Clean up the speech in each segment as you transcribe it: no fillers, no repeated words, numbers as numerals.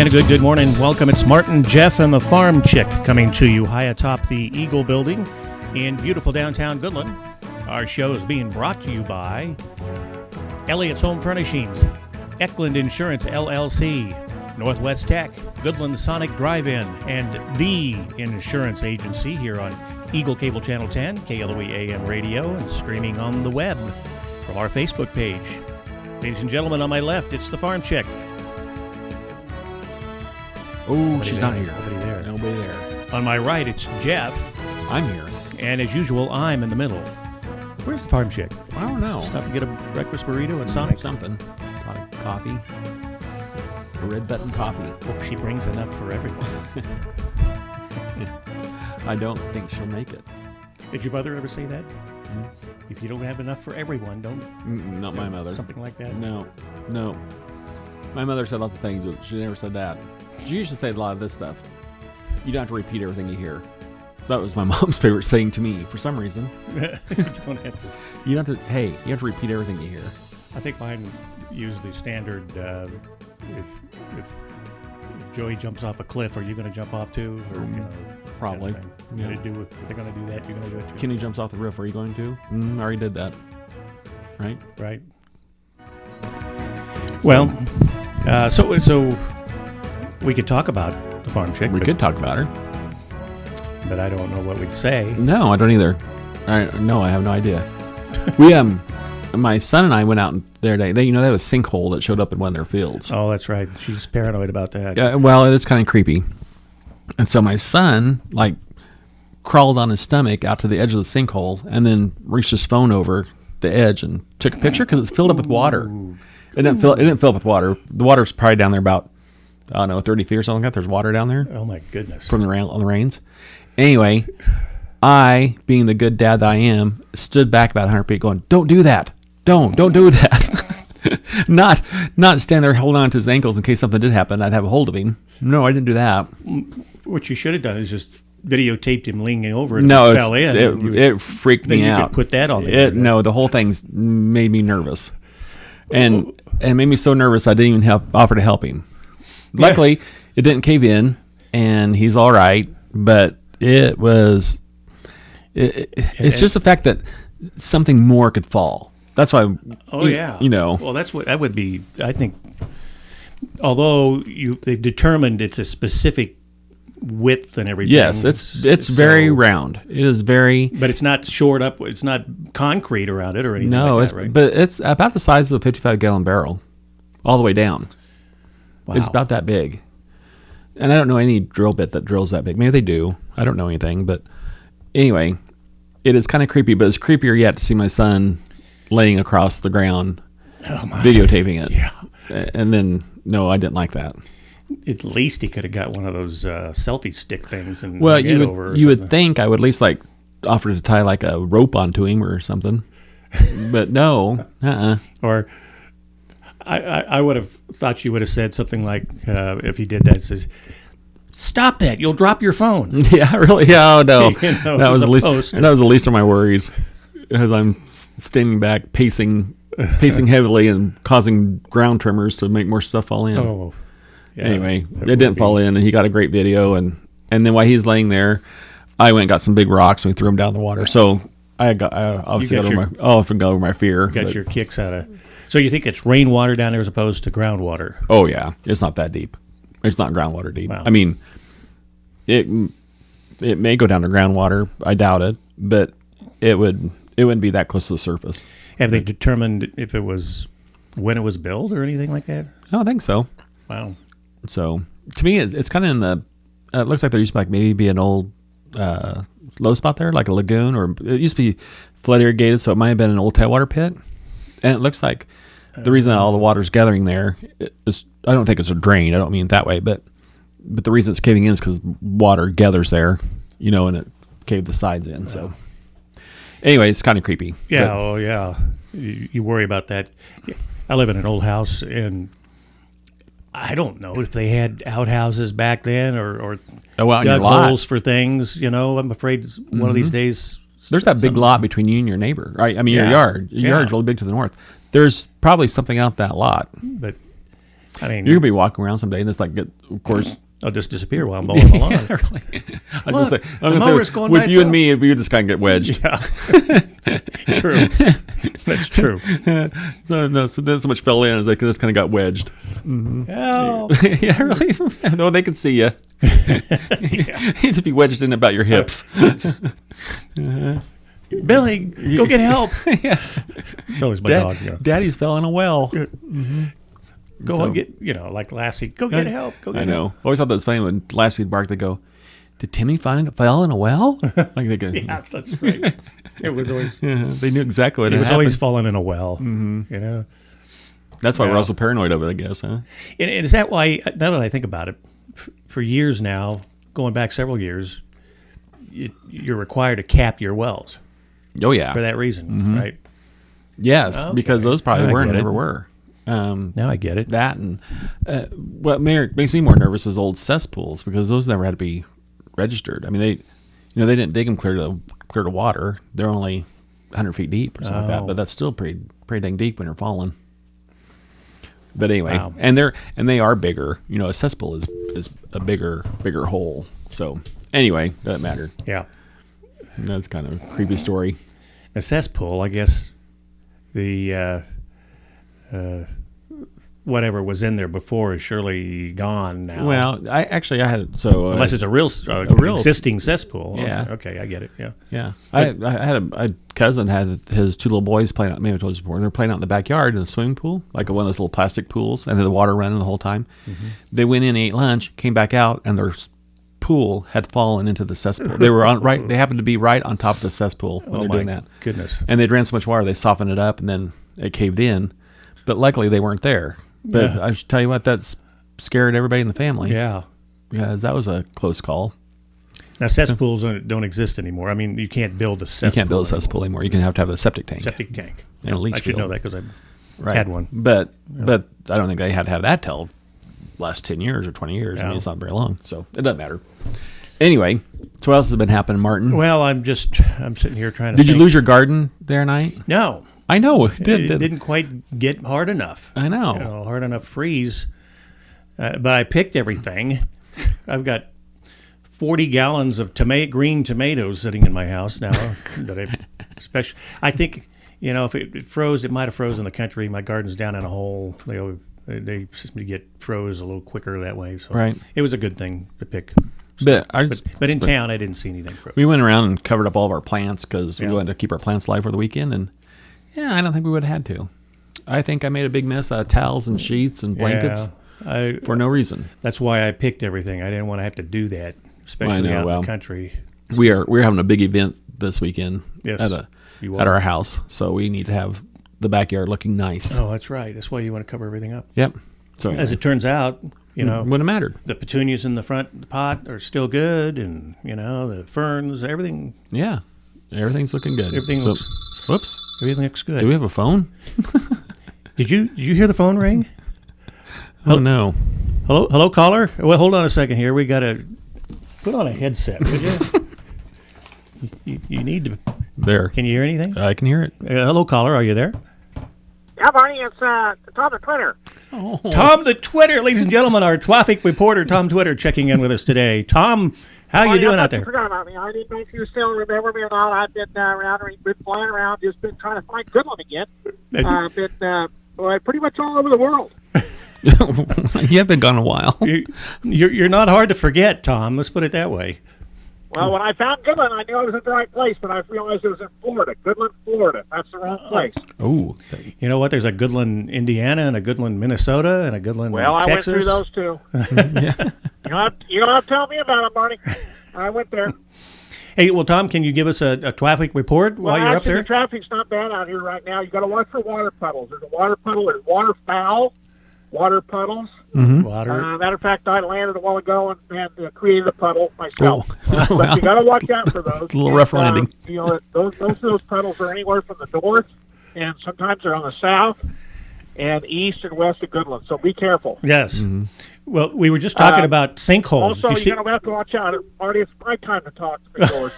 And a good morning. Welcome. It's Martin, Jeff, and the Farmchick coming to you high atop the Eagle Building in beautiful downtown Goodland. Our show is being brought to you by Elliott's Home Furnishings, Eckland Insurance LLC, Northwest Tech, Goodland Sonic Drive-In, and The Insurance Agency here on Eagle Cable Channel 10, KLOE AM radio, and streaming on the web from our Facebook page. Ladies and gentlemen, on my left, it's the Farmchick. Oh, she's not here. Nobody there. Nobody there. On my right, it's Jeff. I'm here. And as usual, I'm in the middle. Where's the Farmchick? I don't know. Stop and get a breakfast burrito at Sonic. Something. Got a coffee. A red button coffee. Hope she brings enough for everyone. I don't think she'll make it. Did your mother ever say that? If you don't have enough for everyone, don't. Not my mother. Something like that? No. My mother said lots of things, but she never said that. She used to say a lot of this stuff. You don't have to repeat everything you hear. That was my mom's favorite saying to me for some reason. You don't have to. You have to repeat everything you hear. I think mine used the standard, if Joey jumps off a cliff, are you going to jump off too? Or, Probably. If they're going to do that, you're going to do it too. Kenny jumps off the roof, are you going to? I already did that. Right? Right. Well, so we could talk about the Farmchick. We could talk about her. But I don't know what we'd say. No, I don't either. I have no idea. We my son and I went out there today. They have a sinkhole that showed up in one of their fields. Oh, that's right. She's paranoid about that. Well, it is kind of creepy. And so my son crawled on his stomach out to the edge of the sinkhole and then reached his phone over the edge and took a picture because it's filled up with water. It didn't fill up with water. The water's probably down there about 30 feet or something like that. There's water down there. Oh my goodness! From the rains. Anyway, I, being the good dad that I am, stood back about 100 feet, going, "Don't do that! Don't do that!" not stand there holding on to his ankles in case something did happen. I'd have a hold of him. No, I didn't do that. What you should have done is just videotaped him leaning over and fell in. It freaked me out. You could put that on there. No, the whole thing's made me nervous, and made me so nervous I didn't even offer to help him. Luckily, it didn't cave in, and he's all right. But it was. It's just the fact that something more could fall. That's why. Oh yeah. Well, that would be. I think. Although they've determined it's a specific width and everything. Yes, it's very round. It is very. But it's not shored up. It's not concrete around it or anything. No, like that, right? But it's about the size of a 55-gallon barrel, all the way down. Wow. It's about that big. And I don't know any drill bit that drills that big. Maybe they do. I don't know anything. But anyway, it is kind of creepy. But it's creepier yet to see my son laying across the ground, videotaping it. Yeah. And then, no, I didn't like that. At least he could have got one of those selfie stick things and you would think I would at least offer to tie a rope onto him or something. But no. Or I would have thought you would have said something like, if he did that, it says, "Stop that! You'll drop your phone." Yeah, really? Yeah, oh no. That was the least of my worries, as I'm standing back, pacing heavily and causing ground tremors to make more stuff fall in. Oh, yeah, anyway, it didn't fall in, and he got a great video. And then while he's laying there, I went and got some big rocks and we threw them down in the water. So I obviously got over my fear. Got your kicks out of. So you think it's rainwater down there as opposed to groundwater? Oh yeah, it's not that deep. It's not groundwater deep. Wow. I mean, it may go down to groundwater. I doubt it, but it wouldn't be that close to the surface. Have they determined if it was when it was built or anything like that? I don't think so. Wow. So to me, it's kind of in the. It looks like there used to maybe be an old low spot there, like a lagoon, or it used to be flood irrigated, so it might have been an old tidewater pit. And it looks like the reason that all the water's gathering there is, I don't think it's a drain. I don't mean it that way, but the reason it's caving in is because water gathers there, and it caved the sides in. So anyway, it's kind of creepy. Yeah. Oh yeah. You worry about that. I live in an old house, and I don't know if they had outhouses back then or dug holes for things. I'm afraid one of these days. There's that big lot between you and your neighbor, right? I mean, your yard. Your yard's really big to the north. There's probably something out that lot. But I mean, You're gonna be walking around someday, and it's like, of course, I'll just disappear while I'm mowing the lawn. yeah, really. I was Look, gonna the say, mower's going with by you and itself. me, we just kind of get wedged. Yeah, true. That's true. So then so much fell in, it's like this kind of got wedged. Help. Yeah, really. No, they can see you. You need to be wedged in about your hips. Billy, go get help. Yeah. Billy's my dog. Yeah. Daddy's fell in a well. Go and get, like Lassie, go get help. Go get I know. help. Always thought that was funny when Lassie would bark. They go, "Did Timmy fell in a well?" Like they go, Yes, that's right. It was always. yeah, they knew exactly what He had was happened. always falling in a well. Mm-hmm. That's why we're Yeah. also paranoid of it, I guess, huh? And is that why? Now that I think about it, for years now, going back several years, you're required to cap your wells Oh yeah. for that reason, right? Yes, Okay. because those probably Now I weren't get it. never were. Now I get it. That and what makes me more nervous is old cesspools because those never had to be registered. I mean, they didn't dig them clear to water. They're only 100 feet deep or something like that, but that's still pretty dang deep when they're falling. But anyway, Wow. and they are bigger. A cesspool is a bigger hole. So anyway, doesn't matter. Yeah. That's kind of a creepy story. A cesspool, I guess. The whatever was in there before is surely gone now. Well, I had unless it's a real existing cesspool. Yeah. Okay, I get it. Yeah. Yeah, I had a cousin had his two little boys playing out. Maybe I told you before. They're playing out in the backyard in a swimming pool, like one of those little plastic pools, and then the water running the whole time. Mm-hmm. They went in, ate lunch, came back out, and their pool had fallen into the cesspool. They were They happened to be right on top of the cesspool when they're doing that. Goodness. And they'd ran so much water, they softened it up, and then it caved in. But luckily, they weren't there. But Yeah. I should tell you what, that's scared everybody in the family. Yeah. Because that was a close call. Now cesspools don't exist anymore. I mean, you can't build a cesspool. You can't build a cesspool anymore. You can have to have a septic tank. Septic tank. And a leach I should field. know that because I Right. had one. But I don't think they had to have that till last 10 years or 20 years. I mean, No. it's not very long, so it doesn't matter. Anyway, so what else has been happening, Martin? Well, I'm sitting here trying to. Did you think. lose your garden there night? No. I know it It did. didn't quite get hard enough. I know. Hard enough freeze. But I picked everything. I've got 40 gallons of green tomatoes sitting in my house now. I think, if it froze, it might have froze in the country. My garden's down in a hole. They seem to get froze a little quicker that way. So Right. it was a good thing to pick. But in town, I didn't see anything frozen. we went around and covered up all of our plants because we Yeah. wanted to keep our plants alive for the weekend. And I don't think we would have had to. I think I made a big mess out of towels and sheets and blankets for no reason. That's why I picked everything. I didn't want to have to do that, especially out in the country. We're having a big event this weekend Yes, at you at are. our house, so we need to have the backyard looking nice. Oh, that's right. That's why you want to cover everything up. Yep. So As it turns out, wouldn't have mattered. the petunias in the front pot are still good, and the ferns, everything. Yeah, everything's looking good. Everything looks- Whoops. Everything looks good. Do we have a phone? Did you hear the phone ring? Oh no. Hello, caller. Well, hold on a second here. We got to put on a headset, would you? you need to. There. Can you hear anything? I can hear it. Hello, caller. Are you there? Yeah, Barney, it's Tom the Twitter. Oh. Tom the Twitter, ladies and gentlemen, our traffic reporter, Tom Twitter, checking in with us today. Tom, how you doing out You there? forgot about me. I didn't know if you still remember me or not. I've been been flying around, just been trying to find Goodland again. Pretty much all over the world. You have been gone a while. You're not hard to forget, Tom. Let's put it that way. Well, when I found Goodland, I knew I was at the right place, but I realized it was in Florida. Goodland, Florida. That's the wrong place. Oh. You know what? There's a Goodland, Indiana, and a Goodland, Minnesota, and a Goodland, Well, I went Texas. through those two. You don't have to tell me about them, Barney. I went there. Hey, well, Tom, can you give us a traffic report while you're up actually, there? the traffic's not bad out here right now. You got to watch for water puddles. There's a water puddle. There's waterfowl, water puddles. Water. Matter of fact, I landed a while ago and created a puddle myself. Oh. But you got to watch out for those. A little rough landing. Those puddles are anywhere from the north, and sometimes they're on the south, and east and west of Goodland. So be careful. Yes. Well, we were just talking about sinkholes. Also, You see- you're going to have to watch out. Marty, it's my time to talk to yours.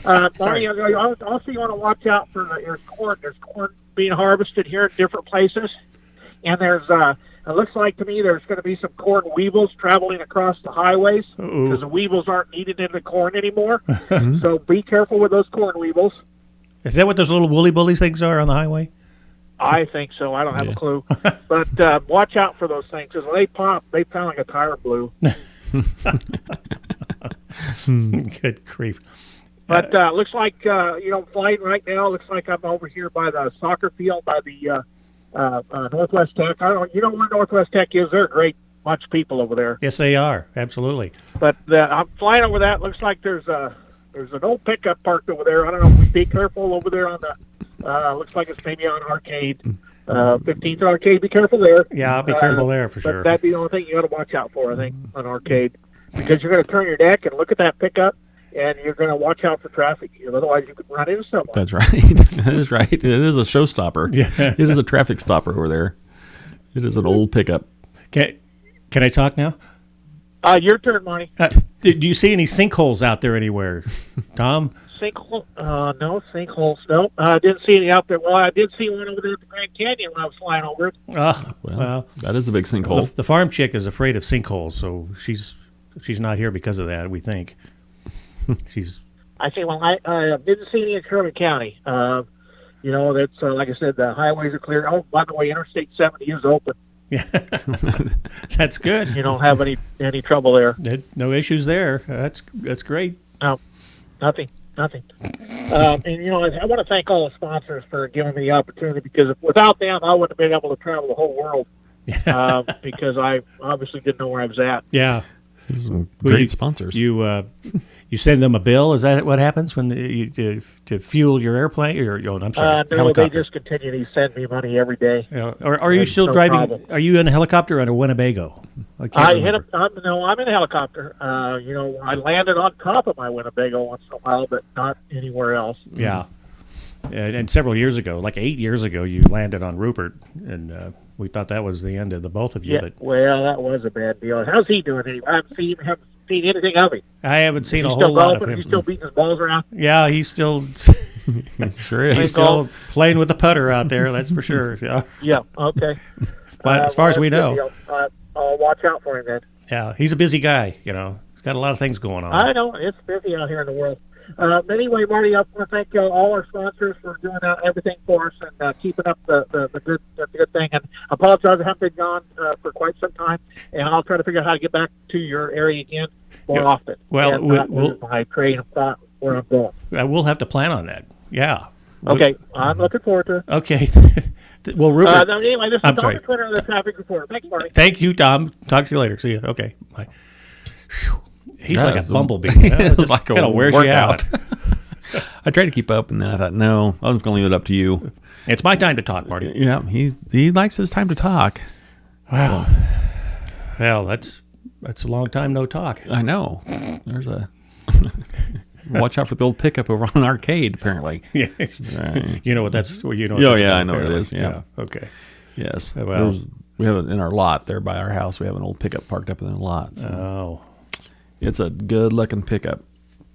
Marty, also you want to watch out for there's corn. There's corn being harvested here in different places, and there's It looks like to me there's going to be some corn weevils traveling across the highways Ooh. because the weevils aren't needed in the corn anymore. So be careful with those corn weevils. Is that what those little woolly bully things are on the highway? I think so. I don't have a clue. But watch out for those things because when they pop, they sound like a tire blew. Good grief. But looks like, flying right now, looks like I'm over here by the soccer field by the Northwest Tech. You know where Northwest Tech is? They're a great bunch of people over there. Yes, they are. Absolutely. But I'm flying over that. Looks like there's an old pickup parked over there. I don't know. Be careful over there on the. Looks like it's maybe on Arcade, 15th Arcade. Be careful there. Yeah, I'll be careful there for sure. But that'd be the only thing you got to watch out for, I think, on Arcade, because you're going to turn your neck and look at that pickup, and you're going to watch out for traffic. Otherwise, you could run into someone. That's right. That is right. It is a showstopper. Yeah. It is a traffic stopper over there. It is an old pickup. Can I talk now? Your turn, Monty. Do you see any sinkholes out there anywhere, Tom? Sinkhole? No, sinkholes. No, I didn't see any out there. Well, I did see one over there at the Grand Canyon when I was flying over it. Well, that is a big sinkhole. The farm chick is afraid of sinkholes, so she's not here because of that, we think. I think, well, I didn't see any in Sherman County. That's, like I said, the highways are clear. Oh, by the way, Interstate 70 is open. Yeah, that's good. You don't have any trouble there. No issues there. That's great. No, nothing. And I want to thank all the sponsors for giving me the opportunity, because without them, I wouldn't have been able to travel the whole world. Because I obviously didn't know where I was at. Yeah. Some great sponsors. You send them a bill? Is that what happens when to fuel your airplane? I'm sorry, no, helicopter. they just continue to send me money every day. Or are you still driving? Problem. Are you in a helicopter or in a Winnebago? I'm in a helicopter. I landed on top of my Winnebago once in a while, but not anywhere else. Yeah. And several years ago, like 8 years ago, you landed on Rupert, and we thought that was the end of the both of you. Yeah, well, that was a bad deal. How's he doing? I haven't seen anything of him. I haven't seen a whole still lot golfing? of him. He's still beating his balls around? Yeah, he's still Sure is. he's still playing with the putter out there, that's for sure. Yeah. Yeah, okay. But as far as we know. I'll watch out for him then. Yeah, he's a busy guy, He's got a lot of things going on. I know. It's busy out here in the world. Anyway, Marty, I want to thank all our sponsors for doing everything for us and keeping up the good thing. And I apologize, I haven't been gone for quite some time, and I'll try to figure out how to get back to your area again more often. Well, and, my train of thought where I'm going. We'll have to plan on that. Yeah. Okay, I'm looking forward to it. Okay. Well, Rupert. Anyway, this is Tom Twitter of the Traffic Reporter. Thanks, Marty. Thank you, Tom. Talk to you later. See you. Okay. Bye. Whew. He's like a bumblebee. It's like kind of wears you out. I tried to keep up, and then I thought, no, I'm just going to leave it up to you. It's my time to talk, Marty. Yeah, he likes his time to talk. Wow. So. Well, that's a long time no talk. I know. There's a watch out for the old pickup over on Arcade. Apparently, yeah. Right. You know what that's. Well, I know what it is. Yeah. Okay. Yes. Well, we have it in our lot there by our house. We have an old pickup parked up in the lot. So. Oh. It's a good looking pickup.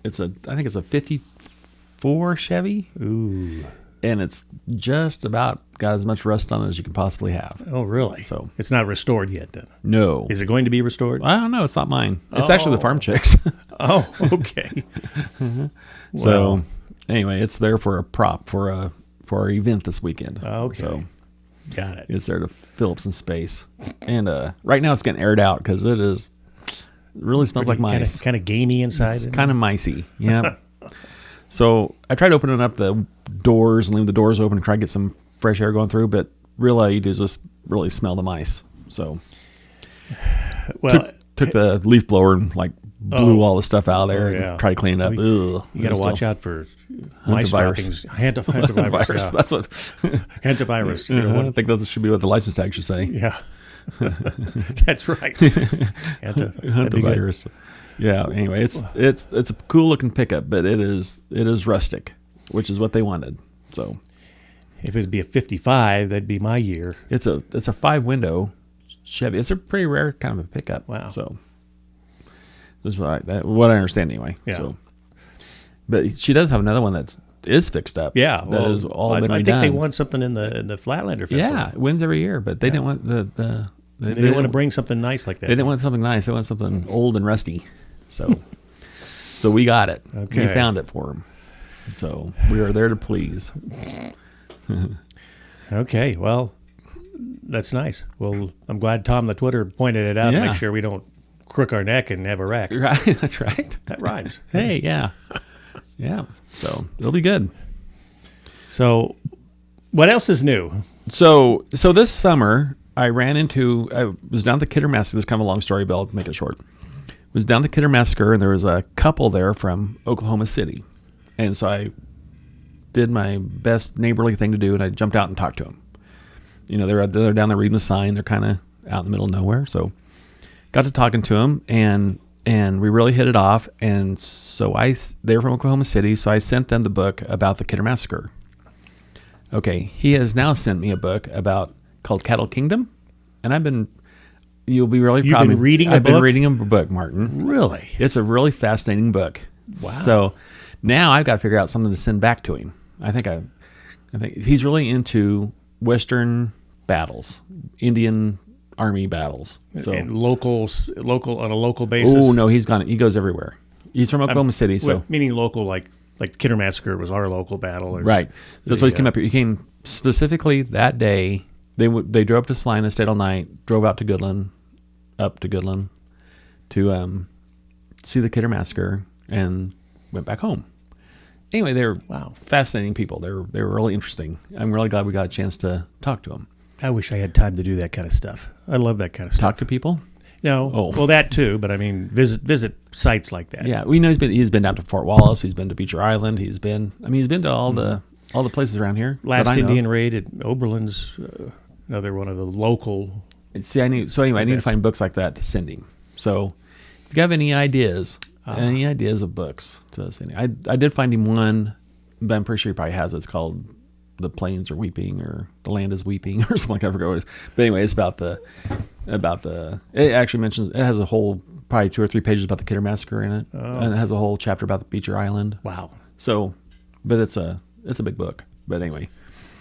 I think it's a 54 Chevy. Ooh. And it's just about got as much rust on it as you can possibly have. Oh, really? So it's not restored yet, then? No. Is it going to be restored? I don't know. It's not mine. It's actually the Farmchick's. Oh, okay. So anyway, it's there for a prop for our event this weekend. Okay. So got it. It's there to fill up some space. And right now it's getting aired out because it really smells like mice. Kind of gamey inside. It's kind of micey. Yeah. So I tried opening up the doors and leave the doors open and try to get some fresh air going through, but really all you do is just really smell the mice. So took the leaf blower and blew all the stuff out of there and tried to clean it up. You got to watch out for mice droppings. Hantavirus. Yeah. That's what. Hantavirus. I think that should be what the license tag should say. Yeah. That's right. Hantavirus. Yeah. Anyway, it's a cool looking pickup, but it is rustic, which is what they wanted. So, if it'd be a 55, that'd be my year. It's a 5-window Chevy. It's a pretty rare kind of a pickup. Wow. So, this is what I understand anyway. Yeah. So, but she does have another one that is fixed up. Yeah. That is all been redone. I think they won something in the Flatlander Festival. Yeah, it wins every year, but they didn't want the They didn't want to bring something nice like that. They didn't want something nice. They wanted something old and rusty. So, so we got it. Okay. We found it for them. So we are there to please. Okay, well, that's nice. Well, I'm glad Tom the Twitter pointed it out to Yeah. make sure we don't crook our neck and have a wreck. Right. That's right. That rhymes. Hey, yeah. Yeah. So it'll be good. So, what else is new? So this summer, I was down at the Kidder Massacre. This is kind of a long story, but I'll make it short. Was down at the Kidder Massacre, and there was a couple there from Oklahoma City. And so I did my best neighborly thing to do, and I jumped out and talked to them. You know, they're down there reading the sign. They're kind of out in the middle of nowhere. So got to talking to them, and we really hit it off. And so they were from Oklahoma City, so I sent them the book about the Kidder Massacre. Okay, he has now sent me a book called Cattle Kingdom, and you'll be really proud of me. You've been reading a I've book? been reading a book, Martin. Really? It's a really fascinating book. Wow. So now I've got to figure out something to send back to him. I think he's really into Western battles, Indian Army battles. So And local on a local basis? oh no, he goes everywhere. He's from Oklahoma City, so Meaning local, like Kidder Massacre was our local battle. Or right. That's why he came up here. He came specifically that day. They drove up to Salina, stayed all night, drove out to Goodland, to see the Kidder Massacre, and went back home. Anyway, they're fascinating people. They were really interesting. I'm really glad we got a chance to talk to them. I wish I had time to do that kind of stuff. I love that kind of stuff. Talk to people? No, well, that too, but I mean, visit sites like that. Yeah, we know he's been down to Fort Wallace. He's been to Beecher Island. He's been to all the places around here. Last Indian raid at Oberlin's, another one of the local. See, I need to find books like that to send him. So, if you have any ideas of books to send him, I did find him one, but I'm pretty sure he probably has it. It's called "The Plains Are Weeping" or "The Land Is Weeping" or something like that. I forget what it is. But anyway, it's about the. It actually mentions, it has a whole probably 2 or 3 pages about the Kidder Massacre in it, and it has a whole chapter about the Beecher Island. Wow. So, but it's a big book. But anyway,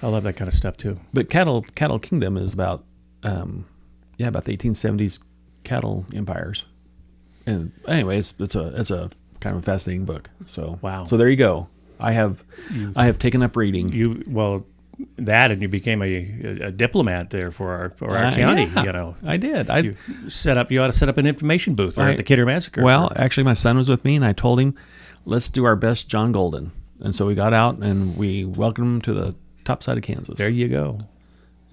I love that kind of stuff too. but Cattle Kingdom is about about the 1870s cattle empires. And anyway, it's a kind of a fascinating book. So wow. So there you go. I have taken up reading. And you became a diplomat there for our county. Yeah, you know, I did. You ought to set up an information booth at the Kidder Massacre. Well, actually, my son was with me, and I told him, let's do our best John Golden. And so we got out and we welcomed him to the top side of Kansas. There you go.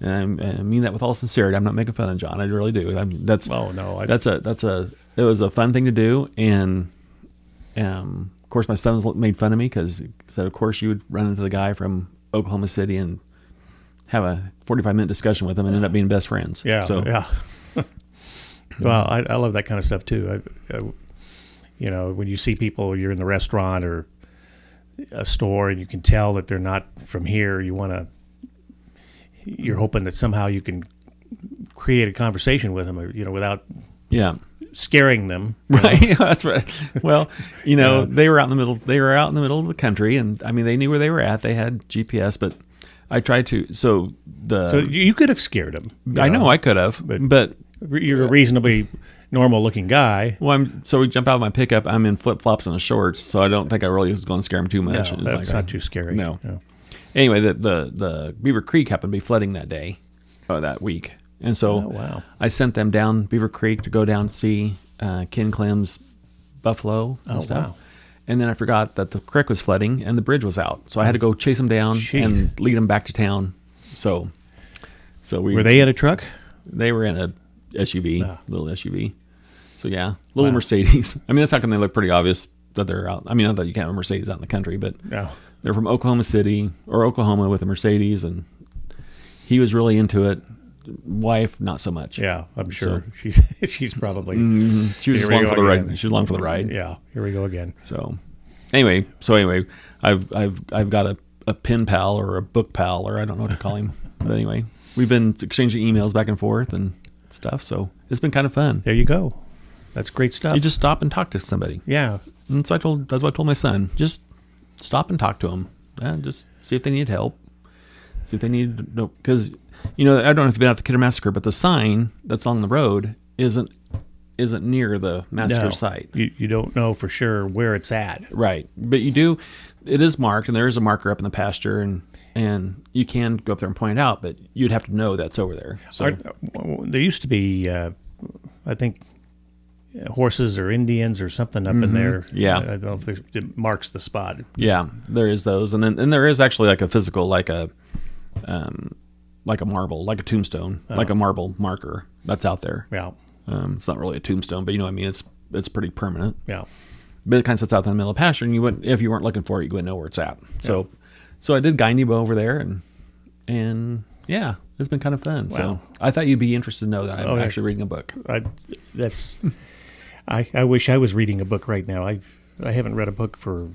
And I mean that with all sincerity. I'm not making fun of John. I really do. It was a fun thing to do, and of course my son made fun of me because he said, of course you would run into the guy from Oklahoma City and have a 45-minute discussion with him and end up being best friends. Yeah. So yeah. Well, I love that kind of stuff too. When you see people, you're in the restaurant or a store, and you can tell that they're not from here. You're hoping that somehow you can create a conversation with them, without scaring them. Right. Yeah, that's right. Well, they were out in the middle. They were out in the middle of the country, and I mean, they knew where they were at. They had GPS, but I tried to. So you could have scared them. I know I could have, but you're a reasonably normal-looking guy. Well, so we jump out of my pickup. I'm in flip-flops and shorts, so I don't think I really was going to scare him too much. No, that's not too scary. No. Anyway, the Beaver Creek happened to be flooding that day, that week. And so I sent them down Beaver Creek to go down to see Ken Clem's buffalo and stuff. Wow. And then I forgot that the creek was flooding and the bridge was out. So I had to go chase them down and lead them back to town. So were they in a truck? They were in a SUV, little SUV. So yeah, little Mercedes. I mean, that's how come they look pretty obvious that they're out. I mean, not that you can't have a Mercedes out in the country, but they're from Oklahoma City or Oklahoma with a Mercedes, and he was really into it. Wife, not so much. Yeah, I'm sure. So, she's probably she was along for the ride. She was along for the ride. Yeah, here we go again. So anyway, I've got a pen pal or a book pal, or I don't know what to call him. But anyway, we've been exchanging emails back and forth and stuff. So it's been kind of fun. There you go. That's great stuff. You just stop and talk to somebody. Yeah. And so that's what I told my son. Just stop and talk to them. And just see if they need help. See if they need to know. Because I don't know if you've been at the Kidder Massacre, but the sign that's on the road isn't near the massacre site. You don't know for sure where it's at. Right. But you do, it is marked, and there is a marker up in the pasture, and you can go up there and point it out, but you'd have to know that's over there. So There used to be, I think, horses or Indians or something up in there. Yeah. I don't know if it marks the spot. yeah, there is those. And then there is actually like a physical, like a marble, like a tombstone, like a marble marker that's out there. Yeah. It's not really a tombstone, but you know what I mean? It's pretty permanent. Yeah. But it kind of sits out in the middle of the pasture, and if you weren't looking for it, you wouldn't know where it's at. So I did guy Nebo over there, and yeah, it's been kind of fun. Wow. So I thought you'd be interested to know that I'm actually reading a book. I wish I was reading a book right now. I haven't read a book for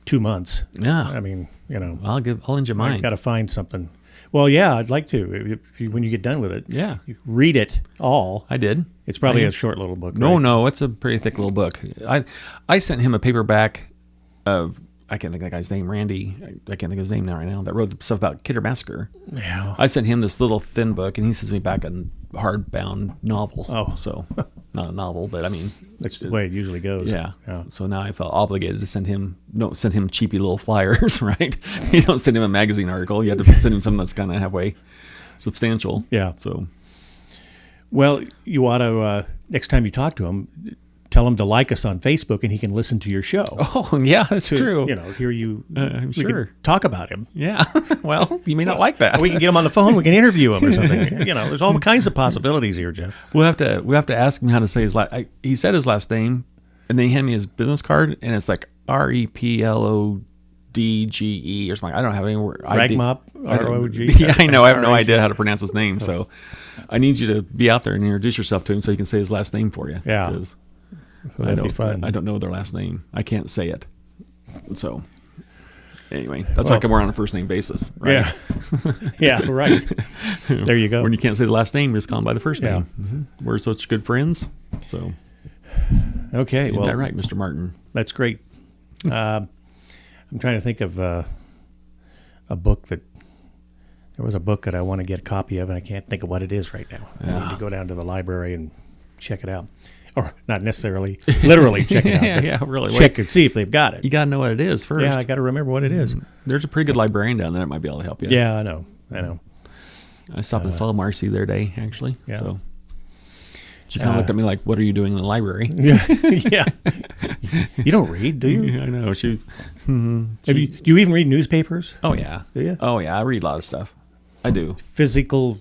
2 months. Yeah. I mean, I'll lend you mine. I've got to find something. Well, yeah, I'd like to. When you get done with it, Yeah. you read it all. I did. It's probably a short little book. No, right? no, it's a pretty thick little book. I sent him a paperback of, I can't think of that guy's name, Randy. I can't think of his name now right now, that wrote the stuff about Kidder Massacre. Yeah. I sent him this little thin book, and he sends me back a hardbound novel. Oh. So not a novel, but I mean, That's the way it usually goes. yeah. Yeah. So now I felt obligated to send him cheapy little flyers, right? You don't send him a magazine article. You have to send him something that's kind of halfway substantial. Yeah. So Well, you ought to, next time you talk to him, tell him to like us on Facebook, and he can listen to your show. oh yeah, that's true. Hear you. I'm we sure. can talk about him. Yeah. Well, you may not like that. We can get him on the phone. We can interview him or something. There's all kinds of possibilities here, Jeff. We have to ask him how to say his last. He said his last name, and then he handed me his business card, and it's like REPLODGE or something. I don't have any word. Ragmop, ROG. Yeah, I know. I have no idea how to pronounce his name, so I need you to be out there and introduce yourself to him so he can say his last name for you. Yeah. 'Cause So that'd be fun. I don't know their last name. I can't say it. So anyway, that's why we're on a first name basis, right? Yeah. Yeah, right. There you go. When you can't say the last name, just call him by the first Yeah. name. Mm-hmm. We're such good friends. So Okay. isn't that right, Mr. Martin? That's great. I'm trying to think of a book that. There was a book that I want to get a copy of, and I can't think of what it is right now. I need to go down to the library and check it out. Or not necessarily, literally check it out. Yeah, really. Check and see if they've got it. You got to know what it is first. Yeah, I got to remember what it is. There's a pretty good librarian down there that might be able to help you. Yeah, I know. I stopped and saw Marcy the other day, actually. Yeah. So she kind of looked at me like, "What are you doing in the library?" Yeah, yeah. You don't read, do you? Yeah, I know. She was. Do you even read newspapers? Oh yeah. Do you? Oh yeah. I read a lot of stuff. I do. Physical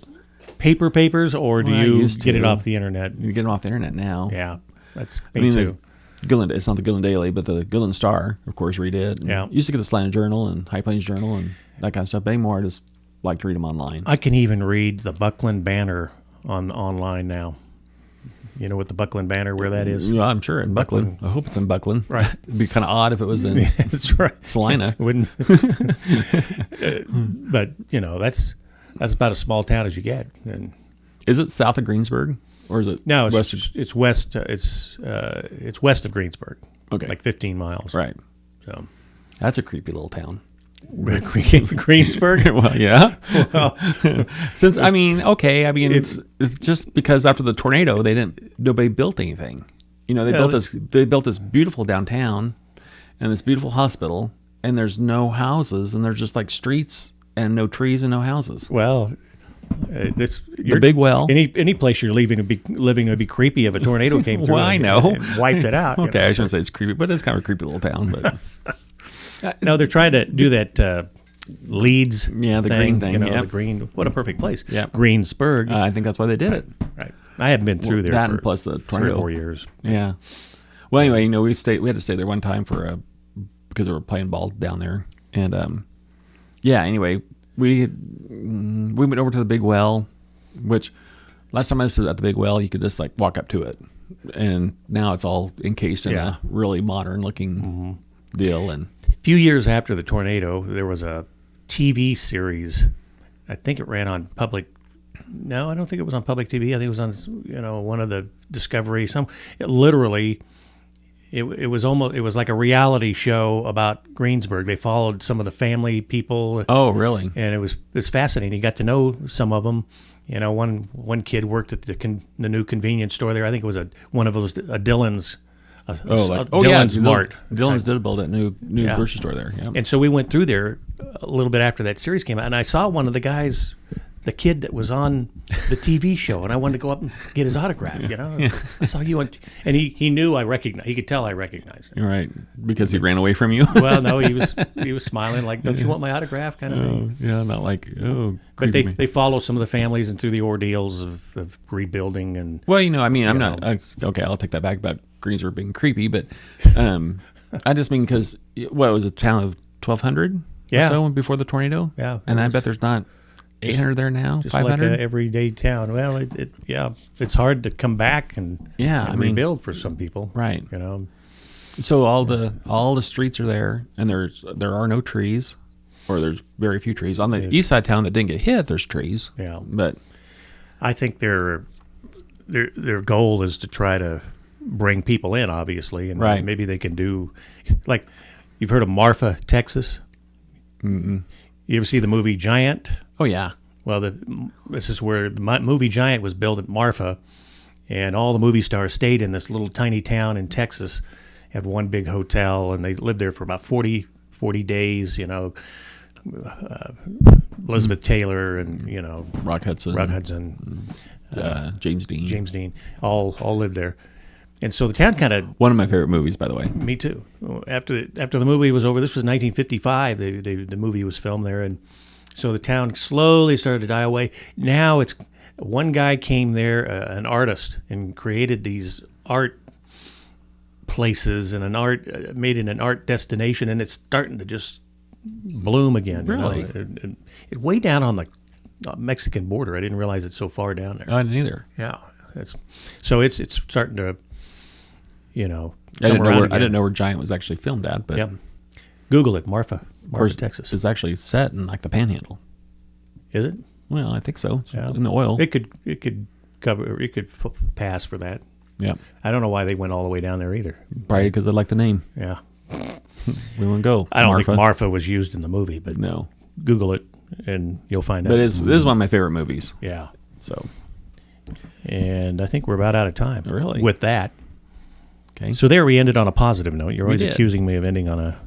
papers, or do Well, I you used get it to. off the internet? You get them off the internet now. Yeah, that's I me mean, too. the Gillen, it's not the Gillen Daily, but the Gillen Star, of course, read it. And Yeah. Used to get the Atlanta Journal and High Plains Journal and that kind of stuff. But anymore, I just like to read them online. I can even read the Buckland Banner online now. You know what the Buckland Banner, where that is? Yeah, I'm sure in Buckland. I hope it's in Buckland. Right. It'd be kind of odd if it was in That's right. Salina. Wouldn't. But that's about as small town as you get. And Is it south of Greensburg, or is it no, west? it's west. It's west of Greensburg. Okay. like 15 miles. Right. So That's a creepy little town. Greensburg. Well, yeah. Well, Since it's just because after the tornado, nobody built anything. They built this beautiful downtown and this beautiful hospital, and there's no houses, and there's just like streets and no trees and no houses. well, The big well. Any place you're living would be creepy if a tornado came through. Well, I know. and wiped it out. Okay, I shouldn't say it's creepy, but it's kind of a creepy little town. But No, they're trying to do that Leeds. Yeah, the green thing, yeah. The green. What a perfect place. Yeah. Greensburg. I think that's why they did it. Right. I haven't been through there That for and plus the 3 tornado. or 4 years. Yeah. Well, anyway, we had to stay there one time because we were playing ball down there, and anyway, we went over to the big well, which last time I was at the big well, you could just like walk up to it, and now it's all encased in a really modern looking deal. And A few years after the tornado, there was a TV series. I think it ran on public. No, I don't think it was on public TV. I think it was on one of the Discovery. it was like a reality show about Greensburg. They followed some of the family people. Oh, really? And it was fascinating. You got to know some of them. You know, one kid worked at the new convenience store there. I think it was one of those Dillon's. Dillon's Mart. Dillon's did build that new grocery store there. Yeah. And so we went through there a little bit after that series came out, and I saw one of the guys, the kid that was on the TV show, and I wanted to go up and get his autograph. You know, I saw you on, and he knew I recognized. He could tell I recognized him. Right, because he ran away from you. Well, no, he was smiling like, "Don't you want my autograph?" kind of thing. Yeah, not like But they follow some of the families and through the ordeals of rebuilding and. Well, you know, I mean, I'm not okay. I'll take that back about Greensburg being creepy, but I just mean because it was a town of 1,200 or so before the tornado. Yeah, and I bet there's not 800 there now. Just 500, like an everyday town. Well, it's hard to come back and rebuild for some people, right? You know, so all the streets are there, and there are no trees, or there's very few trees on the east side of town that didn't get hit. There's trees, but I think their goal is to try to bring people in, obviously, and maybe they can do, like, you've heard of Marfa, Texas? Mm-mm. You ever see the movie Giant? Oh yeah. Well, this is where the movie Giant was built at Marfa, and all the movie stars stayed in this little tiny town in Texas, had one big hotel, and they lived there for about 40 days. You know, Elizabeth Taylor and Rock Hudson, James Dean, all lived there. And so the town kind of... One of my favorite movies, by the way. Me too. After the movie was over, this was 1955, the movie was filmed there, and so the town slowly started to die away. Now it's... One guy came there, an artist, and created these art places and made it an art destination, and it's starting to just bloom again. Really? It's way down on the Mexican border. I didn't realize it's so far down there. I didn't either. Yeah. It's starting to... I didn't know where Giant was actually filmed at, but Google it, Marfa, Texas. It's actually set in like the Panhandle. Is it? Well, I think so. It's in the oil. It could pass for that. Yeah. I don't know why they went all the way down there either. Probably because they like the name. Yeah. We wouldn't go. I don't think Marfa was used in the movie, but no. Google it and you'll find out. But this is one of my favorite movies. Yeah. So. And I think we're about out of time. Really? With that. Okay. So there we ended on a positive note. You're always accusing me of ending on a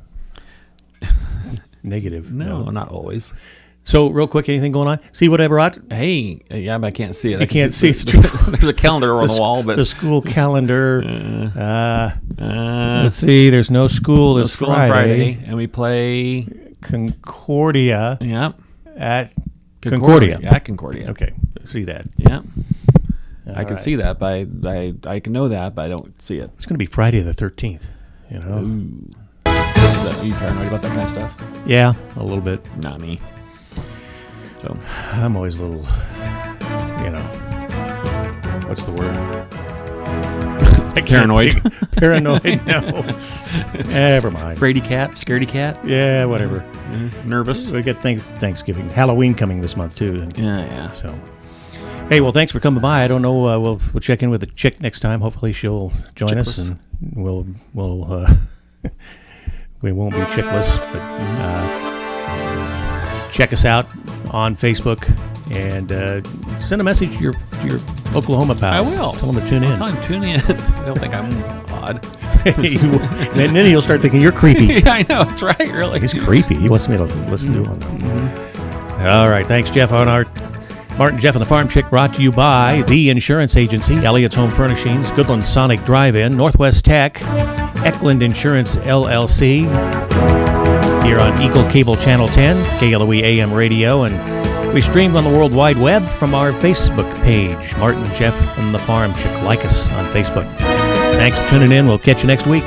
negative note. No, not always. So real quick, anything going on? See what I brought? Hey, yeah, but I can't see it. You can't see. There's a calendar on the wall, but the school calendar. Let's see. There's no school this school on Friday, and we play Concordia. Yep. At Concordia. At Concordia. Okay. See that. Yeah. I can see that, but I can know that, but I don't see it. It's going to be Friday the 13th. You know. Ooh. Are you paranoid about that kind of stuff? Yeah, a little bit. Not me. So I'm always a little, what's the word? Paranoid. Paranoid, no. Never mind. Fraidy cat, scaredy cat. Yeah, whatever. Nervous. We got Thanksgiving. Halloween coming this month, too. Yeah. So, hey, well, thanks for coming by. I don't know. We'll check in with the chick next time. Hopefully she'll join us, and we'll we won't be chickless, but check us out on Facebook and send a message to your Oklahoma pal. I will. Tell them to tune in. Tell him tune in. I don't think I'm odd. And then he'll start thinking you're creepy. Yeah, I know. That's right. Really. He's creepy. He wants me to listen to him. Mm-hmm. All right. Thanks, Jeff. On our Martin, Jeff, and the Farm Chick, brought to you by The Insurance Agency, Elliott's Home Furnishings, Goodland Sonic Drive-In, Northwest Tech, Eckland Insurance, LLC, here on Eagle Cable Channel 10, KLOE AM Radio, and we stream on the World Wide Web from our Facebook page, Martin, Jeff, and the Farm Chick. Like us on Facebook. Thanks for tuning in. We'll catch you next week.